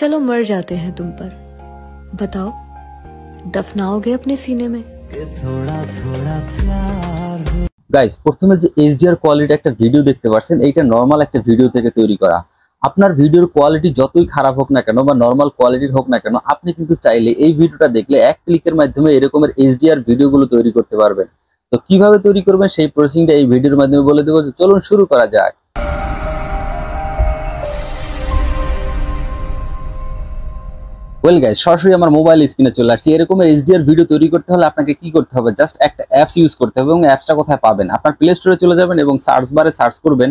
चलो मर जाते हैं तुम पर, बताओ दफनाओगे अपने सीने में? গাইস প্রথমে যে এইচডিআর কোয়ালিটি একটা ভিডিও দেখতে পাচ্ছেন, এইটা নরমাল একটা ভিডিও থেকে তৈরি করা। আপনার ভিডিওর কোয়ালিটি যতই খারাপ হোক না কেন বা নরমাল কোয়ালিটির হোক না কেন, আপনি কিন্তু চাইলে এই ভিডিওটা দেখলে এক ক্লিকের মাধ্যমে এরকমের এইচডিআর ভিডিওগুলো তৈরি করতে পারবেন। তো কিভাবে তৈরি করবেন সেই প্রসেসিংটা এই ভিডিওর মাধ্যমে বলে দেবো। চলুন শুরু করা যাক। ওয়েল গাইস, সরাসরি আমার মোবাইল স্ক্রিনে চলে আসছি। এরকম এইচডিআর ভিডিও তৈরি করতে হলে আপনাকে কি করতে হবে, জাস্ট একটা অ্যাপস ইউজ করতে হবে। এবং অ্যাপসটা কোথায় পাবেন, আপনার প্লে স্টোরে চলে যাবেন এবং সার্চ বারে সার্চ করবেন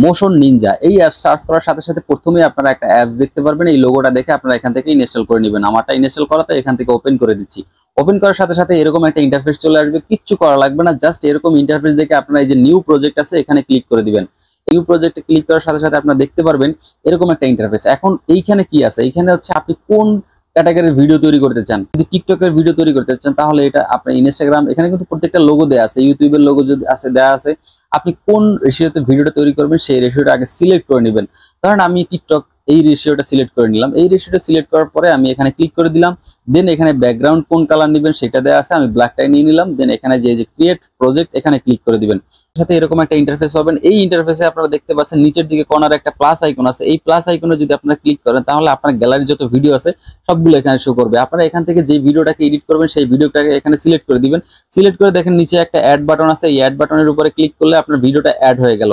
মোশন নিনজা। এই অ্যাপস সার্চ করার সাথে সাথে প্রথমেই আপনারা একটা অ্যাপস দেখতে পারবেন। এই লোগোটা দেখে আপনারা এখান থেকে ইনস্টল করে নেবেন। আমারটা ইনস্টল করাতে এখান থেকে ওপেন করে দিচ্ছি। ওপেন করার সাথে সাথে এরকম একটা ইন্টারফেস চলে আসবে। কিচ্ছু করা লাগবে না, জাস্ট এরকম ইন্টারফেস দেখে আপনারা এই যে নিউ প্রজেক্ট আছে এখানে ক্লিক করে দিবেন। নিউ প্রজেক্টে ক্লিক করার সাথে সাথে আপনারা দেখতে পারবেন এরকম একটা ইন্টারফেস। এখন এইখানে কি আছে, এইখানে হচ্ছে আপনি কোন ক্যাটাগরির ভিডিও তৈরি করতে চান। যদি টিকটকের ভিডিও তৈরি করতে চান তাহলে এটা আপনার ইনস্টাগ্রাম, এখানে কিন্তু প্রত্যেকটা লোগো দেয়া আছে। ইউটিউবের লোগো যদি আছে দেয়া আছে। আপনি কোন রেশিওতে ভিডিওটা তৈরি করবেন সেই রেশিওটা আগে সিলেক্ট করে নেবেন। কারণ আমি টিকটক এই রেশিওটা সিলেক্ট করে নিলাম। এই রেশিওটা সিলেক্ট করার পরে আমি এখানে ক্লিক করে দিলাম। দেন এখানে ব্যাকগ্রাউন্ড কোন কালার নেবেন সেটা দেয়া আছে, আমি ব্ল্যাকটাই নিয়ে নিলাম। দেন এখানে যে ক্রিয়েট প্রজেক্ট এখানে ক্লিক করে দিবেন। সাথে এরকম একটা ইন্টারফেস পাবেন। এই ইন্টারফেসে আপনারা দেখতে পাচ্ছেন নিচের দিকে কর্নারে একটা প্লাস আইকন আছে। এই প্লাস আইকনে যদি আপনারা ক্লিক করেন তাহলে আপনার গ্যালারি যত ভিডিও আছে সবগুলো এখানে শো করবে। আপনারা এখান থেকে যে ভিডিওটাকে এডিট করবেন সেই ভিডিওটাকে এখানে সিলেক্ট করে দিবেন। সিলেক্ট করে দেখেন নিচে একটা অ্যাড বাটন আছে। এই অ্যাড বাটনের উপরে ক্লিক করলে আপনার ভিডিওটা অ্যাড হয়ে গেল।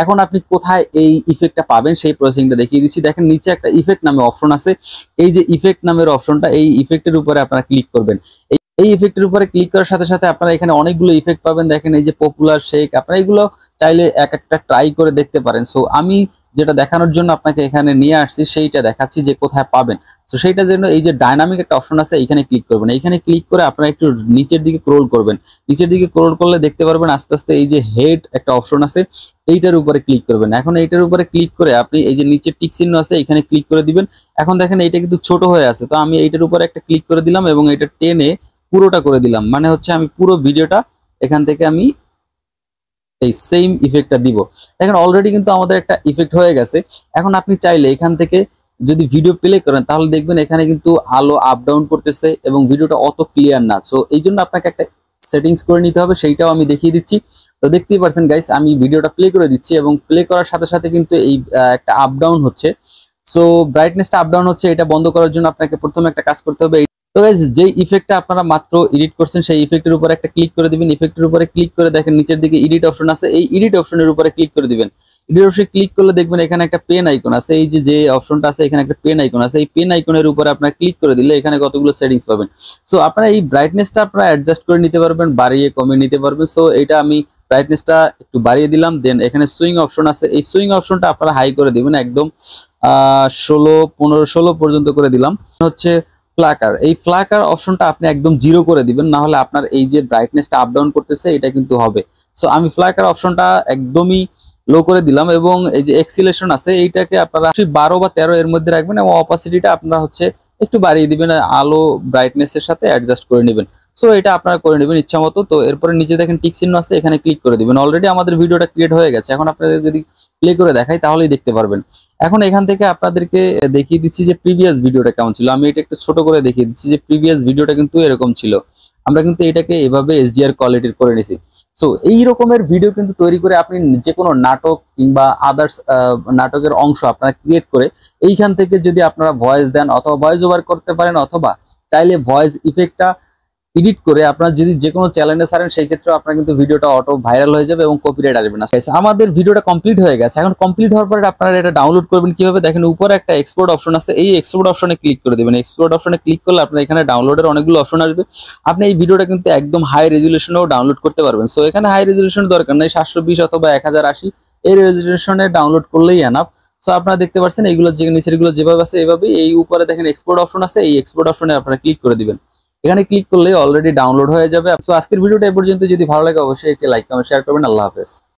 এখন আপনি কোথায় এই ইফেক্টটা পাবেন সেই প্রসেসিংটা দেখিয়ে দিচ্ছি। দেখেন নিচে একটা ইফেক্ট নামে অপশন আছে। এই যে ইফেক্ট নামের অপশনটা, এই ইফেক্টের উপরে আপনারা ক্লিক করবেন। এই ইফেক্টের উপরে ক্লিক করার সাথে সাথে আপনারা এখানে অনেকগুলো ইফেক্ট পাবেন। দেখেন এই যে পপুলার শেক, আপনারা এগুলো চাইলে এক একটা ট্রাই করে দেখতে পারেন। সো আমি যেটা দেখানোর জন্য আপনাকে এখানে নিয়ে আসছি সেইটা দেখাচ্ছি যে কোথায় পাবেন। সো সেইটার জন্য এই যে ডাইনামিক একটা অপশন আছে এইখানে ক্লিক করবেন। এইখানে ক্লিক করে আপনারা একটু নিচের দিকে স্ক্রল করবেন। নিচের দিকে স্ক্রল করলে দেখতে পারবেন আস্তে আস্তে এই যে হেড একটা অপশন আছে এইটার উপরে ক্লিক করবেন। এখন এইটার উপরে ক্লিক করে আপনি এই যে নিচে টিক চিহ্ন আছে এখানে ক্লিক করে দিবেন। এখন দেখেন এইটা কিন্তু ছোট হয়ে আছে, তো আমি এইটার উপরে একটা ক্লিক করে দিলাম এবং এটা টেনে পুরোটা করে দিলাম। মানে হচ্ছে আমি পুরো ভিডিওটা এখান থেকে আমি এই সেম ইফেক্টটা দিব। দেখেন অলরেডি কিন্তু আমাদের একটা ইফেক্ট হয়ে গেছে। এখন আপনি চাইলে এখান থেকে যদি ভিডিও প্লে করেন তাহলে দেখবেন এখানে কিন্তু আলো আপ ডাউন করতেছে এবং ভিডিওটা অত ক্লিয়ার না। সো এই জন্য আপনাকে একটা সেটিংস করে নিতে হবে, সেইটাও আমি দেখিয়ে দিচ্ছি। তো দেখতেই পাচ্ছেন গাইস, আমি ভিডিওটা প্লে করে দিচ্ছি এবং প্লে করার সাথে সাথে কিন্তু এই একটা আপ ডাউন হচ্ছে। সো ব্রাইটনেসটা আপ ডাউন হচ্ছে, এটা বন্ধ করার জন্য আপনাকে প্রথমে একটা কাজ করতে হবে। তো গাইস, যে ইফেক্টটা আপনারা মাত্র এডিট করছেন সেই ইফেক্টের উপরে একটা ক্লিক করে দিবেন। ইফেক্টের উপরে ক্লিক করে দেখেন নিচের দিকে এডিট অপশন আছে। এই এডিট অপশনের উপরে ক্লিক করে দিবেন। এডিট অপশনে ক্লিক করলে দেখবেন এখানে একটা পেন আইকন আছে। এই যে অপশনটা আছে এখানে একটা পেন আইকন আছে। এই পেন আইকনের উপরে আপনারা ক্লিক করে দিলে এখানে কতগুলো সেটিংস পাবেন। সো আপনারা এই ব্রাইটনেসটা আপনারা অ্যাডজাস্ট করে নিতে পারবেন, বাড়িয়ে কমিয়ে নিতে পারবেন। সো এটা আমি ব্রাইটনেসটা একটু বাড়িয়ে দিলাম। দেন এখানে সুইং অপশন আছে। এই সুইং অপশনটা আপনারা হাই করে দিবেন, একদম 16 পর্যন্ত করে দিলাম। হচ্ছে ফ্ল্যাকার, এই ফ্ল্যাকার অপশনটা আপনি একদম 0 করে দিবেন, না হলে আপনার এই যে ব্রাইটনেসটা আপ ডাউন করতেছে এটা কিন্তু হবে। সো আমি ফ্ল্যাকার অপশনটা একদমই লো করে দিলাম এবং এই যে এক্সিলেশন আছে এইটাকে আপনারা 12 বা 13 এর মধ্যে রাখবেন এবং অপাসিটিটা আপনারা হচ্ছে একটু বাড়িয়ে দিবেন, আলো ব্রাইটনেসের সাথে অ্যাডজাস্ট করে নেবেন। সো এটা আপনারা করে নেবেন ইচ্ছা মতো। তো এরপরে নিচে দেখেন টিক চিহ্ন আছে, এখানে ক্লিক করে দিবেন। অলরেডি আমাদের ভিডিওটা ক্রিয়েট হয়ে গেছে। এখন আপনাদের যদি প্লে করে দেখাই তাহলেই দেখতে পারবেন। এখন এখান থেকে আপনাদেরকে দেখিয়ে দিচ্ছি যে প্রিভিয়াস ভিডিওটা কেমন ছিল। আমি এটা একটু ছোট করে দেখিয়ে দিচ্ছি যে প্রিভিয়াস ভিডিওটা কিন্তু এরকম ছিল। আমরা কিন্তু এটাকে এভাবে এইচডিআর কোয়ালিটির করে নিছি। সো এই রকমের ভিডিও কিন্তু তৈরি করে আপনি যে কোনো নাটক কিংবা আদার্স নাটকের অংশ আপনারা ক্রিয়েট করে এইখান থেকে যদি আপনারা ভয়েস দেন অথবা ভয়েস ওভার করতে পারেন, অথবা চাইলে ভয়েস ইফেক্টটা এডিট করে আপনারা যদি যে কোনো চ্যানেলে ছাড়েন সেই ক্ষেত্রে আপনার কিন্তু ভিডিওটা অটো ভাইরাল হয়ে যাবে এবং কপিরাইট আসবে না। আমাদের ভিডিওটা কমপ্লিট হয়ে গেছে। এখন কমপ্লিট হওয়ার পরে আপনারা এটা ডাউনলোড করবেন কিভাবে, দেখেন উপরে একটা এক্সপোর্ট অপশন আছে। এই এক্সপোর্ট অপশনে ক্লিক করে দেবেন। এক্সপোর্ট অপশনে ক্লিক করলে আপনার এখানে ডাউনলোডের অনেকগুলো অপশন আসবে। আপনি এই ভিডিওটা কিন্তু একদম হাই রেজুলেশনেও ডাউনলোড করতে পারবেন। সো এখানে হাই রেজুলেশনের দরকার নেই, 720 অথবা 1080 এই রেজুলেশনে ডাউনলোড করলেই এনাফ। সো আপনারা দেখতে পাচ্ছেন এইগুলো যে নিচের গুলো যেভাবে আছে এভাবে। এই উপরে দেখেন এক্সপোর্ট অপশন আছে, এই এক্সপোর্ট অপশনে আপনারা ক্লিক করে দিবেন। এখানে ক্লিক করলে অলরেডি ডাউনলোড হয়ে যাবে। সো আজকের ভিডিওটা এই পর্যন্ত। যদি ভালো লাগে অবশ্যই একটি লাইক কমেন্ট শেয়ার করবেন। আল্লাহ হাফেজ।